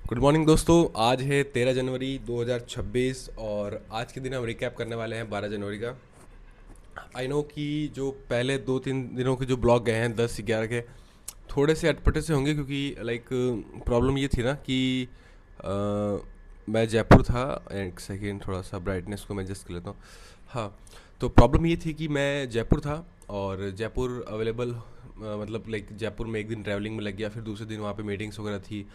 Good morning दोस्तों। आज है 13 जनवरी 2026 और आज के दिन हम रिकैप करने वाले हैं 12 जनवरी का। आई नो कि जो पहले 2-3 दिनों के जो ब्लॉग गए हैं 10-11 के, थोड़े से अटपटे से होंगे क्योंकि लाइक प्रॉब्लम ये थी ना कि अ, मैं जयपुर था। एक सेकेंड, थोड़ा सा ब्राइटनेस को मैं एडजस्ट कर लेता हूँ। हाँ, तो प्रॉब्लम ये थी कि मैं जयपुर था और जयपुर अवेलेबल, मतलब लाइक जयपुर में एक दिन ट्रैवलिंग में लग गया, फिर दूसरे दिन वहाँ पे मीटिंग्स वगैरह थी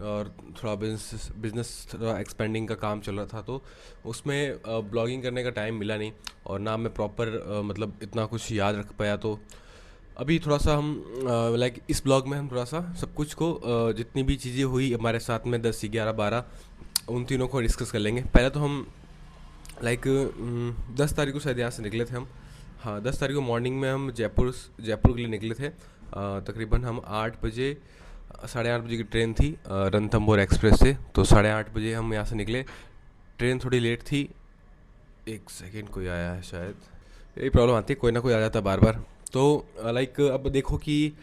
और थोड़ा बिजनेस बिजनेस थोड़ा एक्सपेंडिंग का काम चल रहा था, तो उसमें ब्लॉगिंग करने का टाइम मिला नहीं और ना मैं प्रॉपर मतलब इतना कुछ याद रख पाया। तो अभी थोड़ा सा हम लाइक इस ब्लॉग में हम थोड़ा सा सब कुछ को जितनी भी चीज़ें हुई हमारे साथ में 10 11 12 उन तीनों को डिस्कस कर लेंगे। पहले तो हम लाइक 10 तारीख को शायद यहाँ से निकले थे हम। हाँ, 10 तारीख को मॉर्निंग में हम जयपुर जयपुर के लिए निकले थे। तकरीबन हम 8 बजे, 8:30 बजे की ट्रेन थी रणथंभौर एक्सप्रेस से, तो 8:30 बजे हम यहाँ से निकले। ट्रेन थोड़ी लेट थी। एक सेकेंड, कोई आया है शायद। यही प्रॉब्लम आती है, कोई ना कोई आ जाता है बार बार। तो लाइक अब देखो कि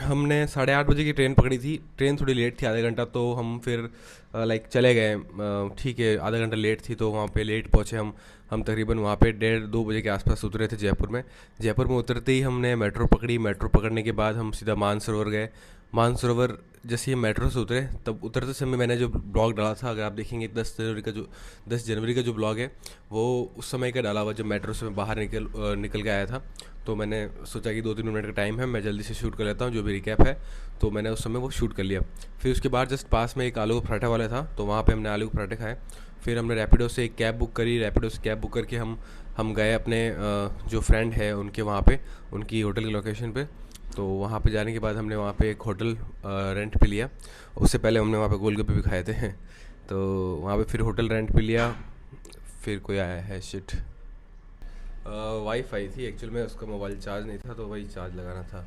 हमने 8:30 बजे की ट्रेन पकड़ी थी। ट्रेन थोड़ी लेट थी, आधा घंटा, तो हम फिर लाइक चले गए। ठीक है, आधा घंटा लेट थी तो वहाँ पे लेट पहुँचे हम तकरीबन वहाँ पे 1:30 2 बजे के आसपास उतरे थे जयपुर में। जयपुर में उतरते ही हमने मेट्रो पकड़ी। मेट्रो पकड़ने के बाद हम सीधा मानसरोवर गए। मानसरोवर जैसे ही मेट्रो से उतरे, तब उतरते समय मैंने जो ब्लॉग डाला था, अगर आप देखेंगे 10 जनवरी का जो ब्लॉग है, वो उस समय का डाला हुआ जब मेट्रो से मैं बाहर निकल के आया था। तो मैंने सोचा कि 2-3 मिनट का टाइम है, मैं जल्दी से शूट कर लेता हूँ जो भी रिकैप है। तो मैंने उस समय वो शूट कर लिया। फिर उसके बाद जस्ट पास में एक आलू का पराठा वाला था, तो वहाँ पे हमने आलू के पराठे खाए। फिर हमने रैपिडो से एक कैब बुक करी। रैपिडो से कैब बुक करके हम गए अपने जो फ्रेंड है उनके वहाँ पे, उनकी होटल की लोकेशन पे। तो वहाँ पे जाने के बाद हमने वहाँ पे एक होटल रेंट पे लिया। उससे पहले हमने वहाँ पे गोलगप्पे भी खाए थे तो वहाँ पे फिर होटल रेंट पे लिया। फिर कोई आया है, शिट। वाईफाई थी एक्चुअल में, उसका मोबाइल चार्ज नहीं था तो वही चार्ज लगाना था।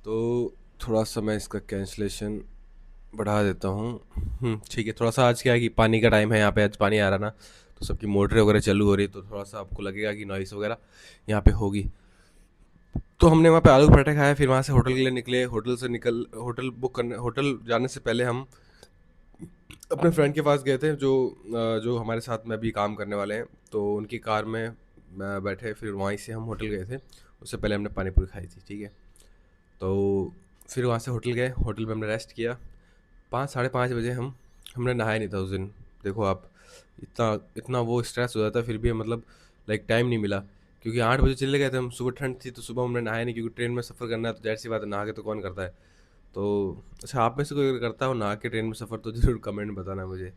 तो थोड़ा सा मैं इसका कैंसलेशन बढ़ा देता हूँ। ठीक है। थोड़ा सा आज क्या है कि पानी का टाइम है, यहाँ पे आज पानी आ रहा ना, तो सबकी मोटरें वगैरह चालू हो रही, तो थोड़ा सा आपको लगेगा कि नॉइस वगैरह यहाँ पे होगी। तो हमने वहाँ पे आलू पराठे खाए, फिर वहाँ से होटल के लिए निकले। होटल जाने से पहले हम अपने फ्रेंड के पास गए थे जो हमारे साथ में अभी काम करने वाले हैं। तो उनकी कार में बैठे, फिर वहीं से हम होटल गए थे। उससे पहले हमने पानी पूरी खाई थी, ठीक है। तो फिर वहाँ से होटल गए। होटल में हमने रेस्ट किया। 5 साढ़े 5 बजे हमने नहाया नहीं था उस दिन। देखो आप, इतना इतना वो स्ट्रेस हो जाता है, फिर भी मतलब लाइक टाइम नहीं मिला। क्योंकि 8 बजे चले गए थे हम, सुबह ठंड थी तो सुबह हमने नहाया नहीं, क्योंकि ट्रेन में सफ़र करना है तो जाहिर सी बात है, नहा के तो कौन करता है। तो अच्छा, आप में से कोई अगर करता हो नहा के ट्रेन में सफ़र, तो ज़रूर कमेंट बताना मुझे।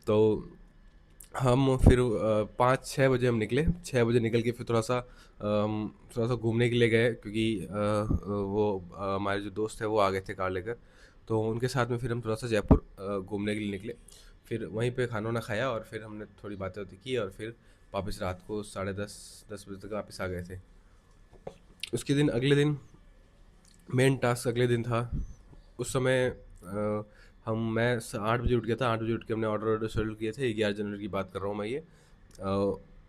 तो हम फिर 5-6 बजे हम निकले। 6 बजे निकल के फिर थोड़ा सा घूमने के लिए गए, क्योंकि वो हमारे जो दोस्त है वो आ गए थे कार लेकर। तो उनके साथ में फिर हम थोड़ा सा जयपुर घूमने के लिए निकले। फिर वहीं पे खाना वाना खाया और फिर हमने थोड़ी बातें बातें की और फिर वापस रात को 10:30 10 बजे तक वापस आ गए थे। उसके दिन अगले दिन मेन टास्क अगले दिन था। उस समय मैं 8 बजे उठ गया था। 8 बजे उठ के हमने ऑर्डर ऑर्डर शेड्यूल किए थे। 11 जनवरी की बात कर रहा हूँ मैं ये।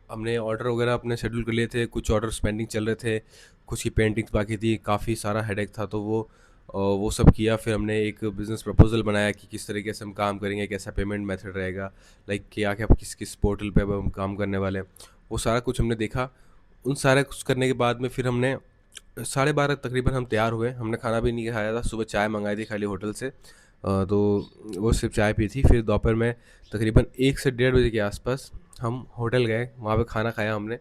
हमने ऑर्डर वगैरह अपने शेड्यूल कर लिए थे। कुछ ऑर्डर पेंडिंग चल रहे थे, कुछ की पेंटिंग्स बाकी थी, काफ़ी सारा हेडेक था, तो वो सब किया। फिर हमने एक बिज़नेस प्रपोजल बनाया कि किस तरीके से हम काम करेंगे, कैसा पेमेंट मेथड रहेगा, लाइक क्या क्या किस किस पोर्टल पे अब हम काम करने वाले हैं। वो सारा कुछ हमने देखा। उन सारा कुछ करने के बाद में फिर हमने 12:30 तकरीबन हम तैयार हुए। हमने खाना भी नहीं खाया था, सुबह चाय मंगाई थी खाली होटल से। तो वो सिर्फ चाय पी थी। फिर दोपहर में तकरीबन 1 से 1:30 बजे के आसपास हम होटल गए, वहाँ पे खाना खाया हमने।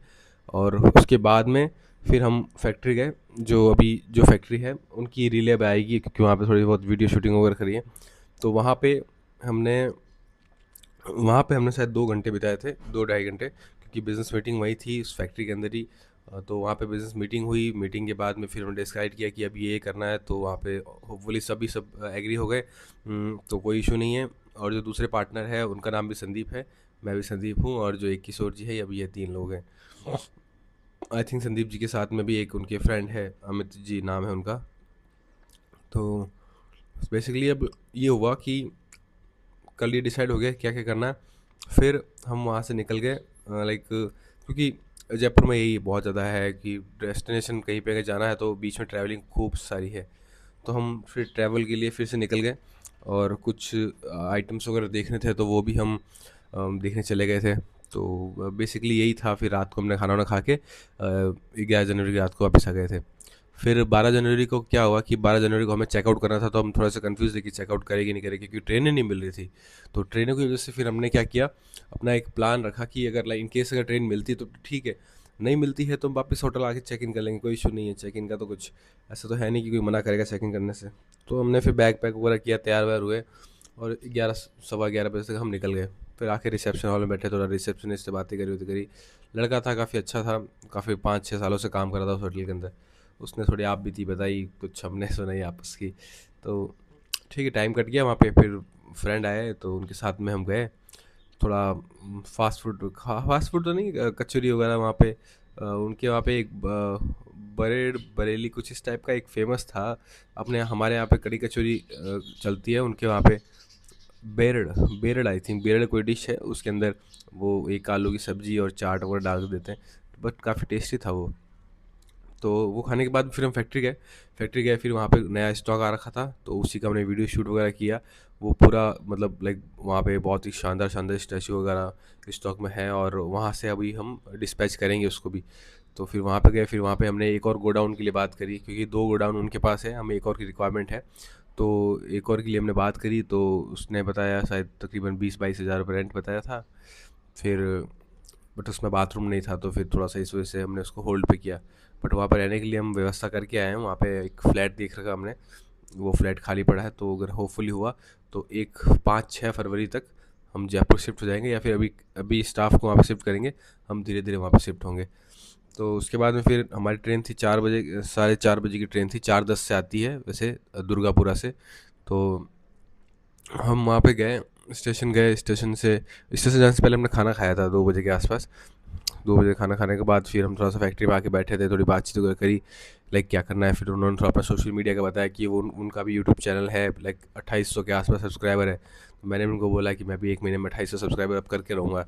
और उसके बाद में फिर हम फैक्ट्री गए। जो अभी जो फैक्ट्री है उनकी रील अब आएगी, क्योंकि वहाँ पे थोड़ी बहुत वीडियो शूटिंग वगैरह करी है। तो हमने वहाँ पे हमने शायद 2 घंटे बिताए थे, 2 ढाई घंटे, क्योंकि बिज़नेस मीटिंग वही थी उस फैक्ट्री के अंदर ही। तो वहाँ पे बिज़नेस मीटिंग हुई। मीटिंग के बाद में फिर हमने डिसाइड किया कि अब ये करना है, तो वहाँ पे होपफुली सब एग्री हो गए। तो कोई इशू नहीं है। और जो दूसरे पार्टनर है उनका नाम भी संदीप है, मैं भी संदीप हूँ, और जो एक किशोर जी है, अभी ये 3 लोग हैं। आई थिंक संदीप जी के साथ में भी एक उनके फ्रेंड है, अमित जी नाम है उनका। तो बेसिकली अब ये हुआ कि कल ये डिसाइड हो गया क्या क्या करना है। फिर हम वहाँ से निकल गए, लाइक क्योंकि जयपुर में यही बहुत ज़्यादा है कि डेस्टिनेशन कहीं पे अगर जाना है तो बीच में ट्रैवलिंग खूब सारी है। तो हम फिर ट्रैवल के लिए फिर से निकल गए और कुछ आइटम्स वगैरह देखने थे तो वो भी हम देखने चले गए थे। तो बेसिकली यही था। फिर रात को हमने खाना वाना खा के 11 जनवरी की रात को वापस आ गए थे। फिर 12 जनवरी को क्या हुआ कि 12 जनवरी को हमें चेकआउट करना था, तो हम थोड़ा सा कंफ्यूज थे कि चेकआउट करेगी नहीं करेगी, क्योंकि ट्रेनें नहीं मिल रही थी। तो ट्रेनों की वजह से फिर हमने क्या किया, अपना एक प्लान रखा कि अगर लाइक इन केस अगर ट्रेन मिलती तो ठीक है, नहीं मिलती है तो हम वापस होटल आके चेक इन कर लेंगे, कोई इशू नहीं है। चेक इन का तो कुछ ऐसा तो है नहीं कि कोई मना करेगा चेक इन करने से। तो हमने फिर बैग पैक वगैरह किया, तैयार वैयार हुए, और 11 सवा 11 बजे तक हम निकल गए। फिर आके रिसेप्शन हॉल में बैठे, थोड़ा रिसेप्शनिस्ट से बातें करी होती करी। लड़का था, काफ़ी अच्छा था, काफ़ी 5-6 सालों से काम कर रहा था उस होटल के अंदर। उसने थोड़ी आप बीती बताई, कुछ हमने सुनाई आपस की। तो ठीक है, टाइम कट गया वहाँ पे। फिर फ्रेंड आए तो उनके साथ में हम गए। थोड़ा फास्ट फूड तो नहीं, कचौरी वगैरह वहाँ पे। उनके वहाँ पे एक बरेड बरेली कुछ इस टाइप का एक फेमस था। अपने हमारे यहाँ पे कड़ी कचौरी चलती है, उनके वहाँ पे बेरड़ बेरड़ आई थिंक बेरड़ कोई डिश है, उसके अंदर वो एक आलू की सब्जी और चाट वगैरह डाल के देते हैं। बट काफ़ी टेस्टी था वो। तो वो खाने के बाद फिर हम फैक्ट्री गए। फिर वहाँ पे नया स्टॉक आ रखा था, तो उसी का हमने वीडियो शूट वगैरह किया। वो पूरा मतलब लाइक वहाँ पे बहुत ही शानदार शानदार स्टैचू वगैरह स्टॉक में है, और वहाँ से अभी हम डिस्पैच करेंगे उसको भी। तो फिर वहाँ पे गए, फिर वहाँ पे हमने एक और गोडाउन के लिए बात करी, क्योंकि 2 गोडाउन उनके पास है, हमें एक और की रिक्वायरमेंट है। तो एक और के लिए हमने बात करी, तो उसने बताया शायद तकरीबन 20-22 हज़ार रुपये रेंट बताया था। फिर बट उसमें बाथरूम नहीं था, तो फिर थोड़ा सा इस वजह से हमने उसको होल्ड पे किया। बट वहाँ पर रहने के लिए हम व्यवस्था करके आए हैं, वहाँ पे एक फ़्लैट देख रखा हमने। वो फ्लैट खाली पड़ा है, तो अगर होपफुली हुआ तो एक 5-6 फरवरी तक हम जयपुर शिफ्ट हो जाएंगे, या फिर अभी अभी स्टाफ को वहाँ पे शिफ्ट करेंगे। हम धीरे धीरे वहाँ पे शिफ्ट होंगे। तो उसके बाद में फिर हमारी ट्रेन थी 4 बजे, 4:30 बजे की ट्रेन थी, 4:10 से आती है वैसे दुर्गापुरा से। तो हम वहाँ पे गए, स्टेशन गए, स्टेशन जाने से पहले हमने खाना खाया था 2 बजे के आसपास। 2 बजे खाना खाने के बाद फिर हम थोड़ा सा फैक्ट्री में आके बैठे थे, थोड़ी बातचीत वगैरह करी, लाइक क्या करना है। फिर उन्होंने थोड़ा अपना सोशल मीडिया का बताया कि वो उनका भी यूट्यूब चैनल है, लाइक 2800 के आसपास सब्सक्राइबर है। तो मैंने उनको बोला कि मैं भी 1 महीने में 2800 सब्सक्राइबर अप करके रहूँगा।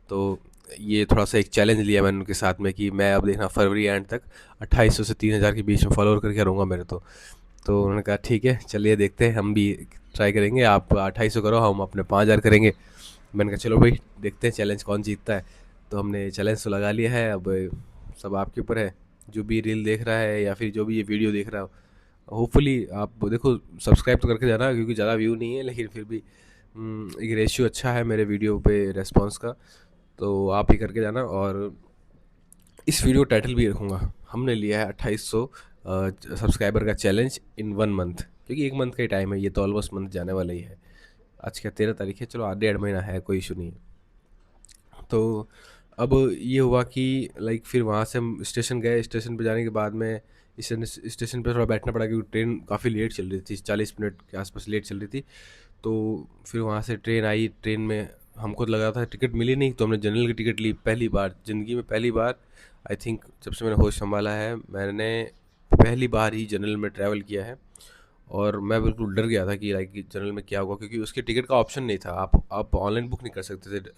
तो ये थोड़ा सा एक चैलेंज लिया मैंने उनके साथ में कि मैं अब देखना फरवरी एंड तक 2800 से 3000 के बीच में फॉलोअर करके रहूँगा मेरे। तो उन्होंने कहा ठीक है, चलिए देखते हैं, हम भी ट्राई करेंगे। आप 2800 करो, हम अपने 5000 करेंगे। मैंने कहा चलो भाई, देखते हैं चैलेंज कौन जीतता है। तो हमने चैलेंज तो लगा लिया है, अब सब आपके ऊपर है। जो भी रील देख रहा है या फिर जो भी ये वीडियो देख रहा हो, होपफुली आप देखो, सब्सक्राइब तो करके जाना, क्योंकि ज़्यादा व्यू नहीं है, लेकिन फिर भी एक रेशियो अच्छा है मेरे वीडियो पे रेस्पॉन्स का। तो आप ही करके जाना। और इस वीडियो टाइटल भी रखूँगा, हमने लिया है 2800 सब्सक्राइबर का चैलेंज इन 1 मंथ, क्योंकि 1 मंथ का ही टाइम है, ये तो ऑलमोस्ट मंथ जाने वाला ही है। आज क्या 13 तारीख है, चलो 1.5 महीना है, कोई इशू नहीं है। तो अब ये हुआ कि लाइक फिर वहाँ से हम स्टेशन गए। स्टेशन पे जाने के बाद में स्टेशन स्टेशन पे थोड़ा बैठना पड़ा, क्योंकि ट्रेन काफ़ी लेट चल रही थी, 40 मिनट के आसपास लेट चल रही थी। तो फिर वहाँ से ट्रेन आई, ट्रेन में हमको तो लगा था टिकट मिली नहीं, तो हमने जनरल की टिकट ली। पहली बार ज़िंदगी में, पहली बार आई थिंक जब से मैंने होश संभाला है, मैंने पहली बार ही जनरल में ट्रैवल किया है। और मैं बिल्कुल डर गया था कि लाइक जनरल में क्या होगा, क्योंकि उसके टिकट का ऑप्शन नहीं था। आप ऑनलाइन बुक नहीं कर सकते थे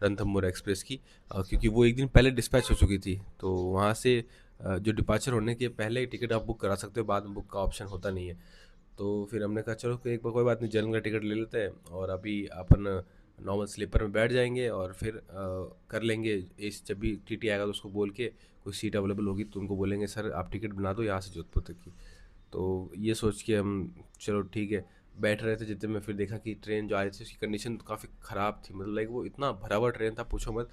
रणथंभौर एक्सप्रेस की, क्योंकि वो एक दिन पहले डिस्पैच हो चुकी थी। तो वहाँ से जो डिपार्चर होने के पहले टिकट आप बुक करा सकते हो, बाद में बुक का ऑप्शन होता नहीं है। तो फिर हमने कहा चलो एक बार कोई बात नहीं, जनरल का टिकट ले लेते हैं, और अभी अपन नॉर्मल स्लीपर में बैठ जाएंगे, और फिर कर लेंगे। इस जब भी टीटी आएगा तो उसको बोल के, कोई सीट अवेलेबल होगी तो उनको बोलेंगे सर आप टिकट बना दो यहाँ से जोधपुर तक की। तो ये सोच के हम चलो ठीक है बैठ रहे थे। जितने में फिर देखा कि ट्रेन जो आई थी उसकी कंडीशन तो काफ़ी ख़राब थी, मतलब लाइक वो इतना भरा हुआ ट्रेन था, पूछो मत।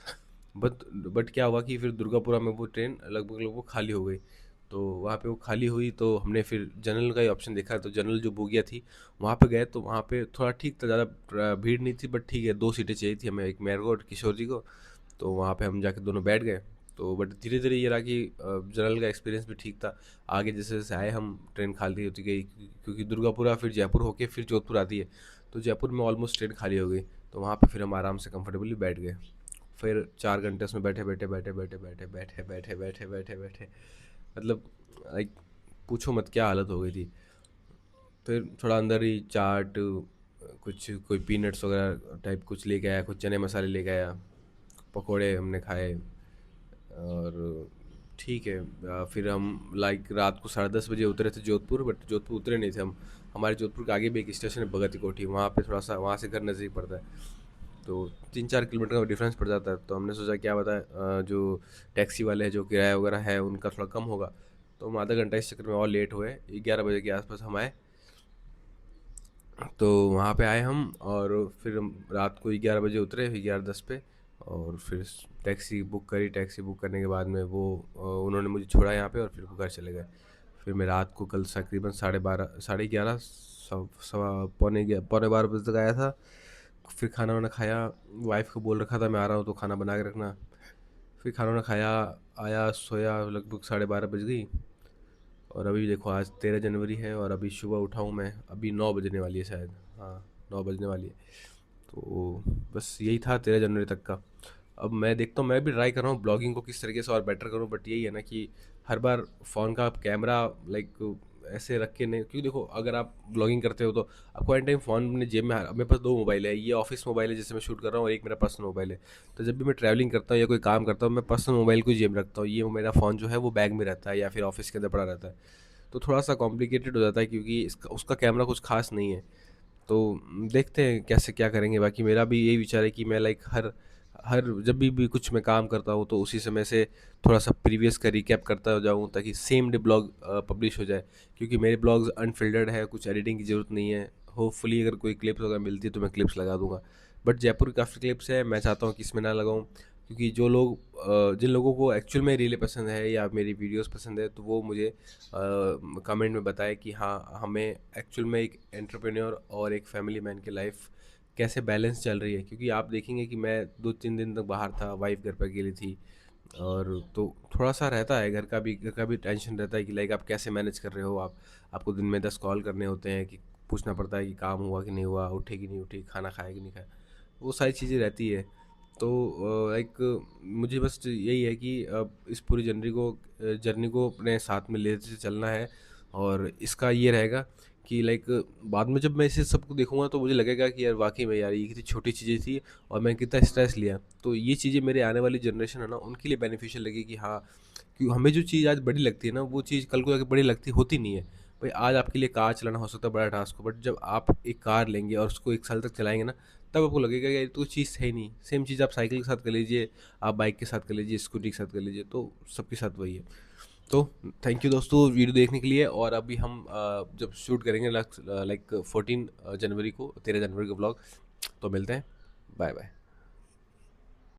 बट बट क्या हुआ कि फिर दुर्गापुरा में वो ट्रेन लगभग खाली हो गई। तो वहाँ पे वो खाली हुई, तो हमने फिर जनरल का ही ऑप्शन देखा। तो जनरल जो बोगिया थी वहाँ पे गए, तो वहाँ पे थोड़ा ठीक था, ज़्यादा भीड़ नहीं थी, बट ठीक है 2 सीटें चाहिए थी हमें, एक मेरे को और किशोर जी को। तो वहाँ पे हम जाके दोनों बैठ गए। तो बट धीरे धीरे ये रहा कि जनरल का एक्सपीरियंस भी ठीक था। आगे जैसे जैसे आए हम, ट्रेन खाली होती गई, क्योंकि दुर्गापुरा फिर जयपुर होके फिर जोधपुर आती है। तो जयपुर में ऑलमोस्ट ट्रेन खाली हो गई। तो वहाँ पे फिर हम आराम से कंफर्टेबली बैठ गए। फिर 4 घंटे उसमें बैठे बैठे बैठे बैठे बैठे बैठे बैठे बैठे बैठे बैठे, मतलब लाइक पूछो मत क्या हालत हो गई थी। फिर थोड़ा अंदर ही चाट, कुछ कोई पीनट्स वगैरह टाइप कुछ लेके आया, कुछ चने मसाले लेके आया, पकोड़े हमने खाए, और ठीक है। फिर हम लाइक रात को 10:30 बजे उतरे थे जोधपुर, बट जोधपुर उतरे नहीं थे हम। हमारे जोधपुर के आगे भी एक स्टेशन है भगत की कोठी, वहाँ पे थोड़ा सा, वहाँ से घर नज़दीक पड़ता है, तो 3-4 किलोमीटर का डिफरेंस पड़ जाता है। तो हमने सोचा क्या बताए, जो टैक्सी वाले हैं, जो किराया वगैरह है उनका थोड़ा कम होगा। तो हम आधा घंटा इस चक्कर में और लेट हुए, 11 बजे के आसपास हम आए। तो वहाँ पे आए हम, और फिर हम रात को 11 बजे उतरे, 11:10 पे। और फिर टैक्सी बुक करी, टैक्सी बुक करने के बाद में वो उन्होंने मुझे छोड़ा यहाँ पे, और फिर वो घर चले गए। फिर मैं रात को कल तकरीबन 12:30, 11:30, सवा पौने 12 बजे तक आया था। फिर खाना वाना खाया, वाइफ को बोल रखा था मैं आ रहा हूँ तो खाना बना के रखना। फिर खाना वाना खाया, आया, सोया, लगभग 12:30 बज गई। और अभी देखो आज 13 जनवरी है, और अभी सुबह उठा हूँ मैं, अभी 9 बजने वाली है शायद। हाँ, 9 बजने वाली है। तो बस यही था 13 जनवरी तक का। अब मैं देखता हूँ, मैं भी ट्राई कर रहा हूँ ब्लॉगिंग को किस तरीके से और बेटर करूँ, बट यही है ना कि हर बार फ़ोन का कैमरा लाइक ऐसे रख के नहीं, क्योंकि देखो अगर आप ब्लॉगिंग करते हो तो आपको एनी टाइम फ़ोन अपने जेब में, मेरे पास दो मोबाइल है, ये ऑफिस मोबाइल है जिससे मैं शूट कर रहा हूँ, और एक मेरा पर्सनल मोबाइल है। तो जब भी मैं ट्रैवलिंग करता हूँ या कोई काम करता हूँ, मैं पर्सनल मोबाइल को ही जेब में रखता हूँ, ये मेरा फ़ोन जो है वो बैग में रहता है या फिर ऑफिस के अंदर पड़ा रहता है। तो थोड़ा सा कॉम्प्लिकेटेड हो जाता है, क्योंकि इसका उसका कैमरा कुछ खास नहीं है। तो देखते हैं कैसे क्या करेंगे। बाकी मेरा भी यही विचार है कि मैं लाइक हर हर जब भी कुछ मैं काम करता हूँ तो उसी समय से थोड़ा सा प्रीवियस का रिकैप करता जाऊँ, ताकि सेम डे ब्लॉग पब्लिश हो जाए। क्योंकि मेरे ब्लॉग्स अनफिल्टर्ड है, कुछ एडिटिंग की ज़रूरत नहीं है। होपफुली अगर कोई क्लिप्स वगैरह मिलती है तो मैं क्लिप्स लगा दूंगा। बट जयपुर की काफ़ी क्लिप्स है, मैं चाहता हूँ कि इसमें ना लगाऊँ। क्योंकि जो लोग जिन लोगों को एक्चुअल में रीलें पसंद है या मेरी वीडियोस पसंद है, तो वो मुझे कमेंट में बताए कि हाँ, हमें एक्चुअल में एक एंटरप्रेन्योर और एक फैमिली मैन की लाइफ कैसे बैलेंस चल रही है। क्योंकि आप देखेंगे कि मैं 2-3 दिन तक बाहर था, वाइफ घर पर अकेली थी, और तो थोड़ा सा रहता है, घर का भी टेंशन रहता है कि लाइक आप कैसे मैनेज कर रहे हो। आपको दिन में 10 कॉल करने होते हैं, कि पूछना पड़ता है कि काम हुआ कि नहीं हुआ, उठे कि नहीं उठी, खाना खाया कि नहीं खाया, वो सारी चीज़ें रहती है। तो लाइक मुझे बस यही है कि अब इस पूरी जर्नी को अपने साथ में लेते चलना है। और इसका ये रहेगा कि लाइक बाद में जब मैं इसे सबको देखूंगा तो मुझे लगेगा कि यार वाकई में यार ये कितनी छोटी चीज़ें थी, और मैं कितना स्ट्रेस लिया। तो ये चीज़ें मेरे आने वाली जनरेशन है ना, उनके लिए बेनिफिशियल लगी कि हाँ, कि हमें जो चीज़ आज बड़ी लगती है ना, वो चीज़ कल को जाके बड़ी लगती होती नहीं है। भाई आज आपके लिए कार चलाना हो सकता है बड़ा टास्क हो, बट जब आप एक कार लेंगे और उसको 1 साल तक चलाएंगे ना, तब आपको लगेगा कि ये तो चीज़ है ही नहीं। सेम चीज़ आप साइकिल के साथ कर लीजिए, आप बाइक के साथ कर लीजिए, स्कूटी के साथ कर लीजिए, तो सबके साथ वही है। तो थैंक यू दोस्तों वीडियो देखने के लिए। और अभी हम जब शूट करेंगे लाइक 14 जनवरी को, 13 जनवरी को ब्लॉग, तो मिलते हैं। Bye bye.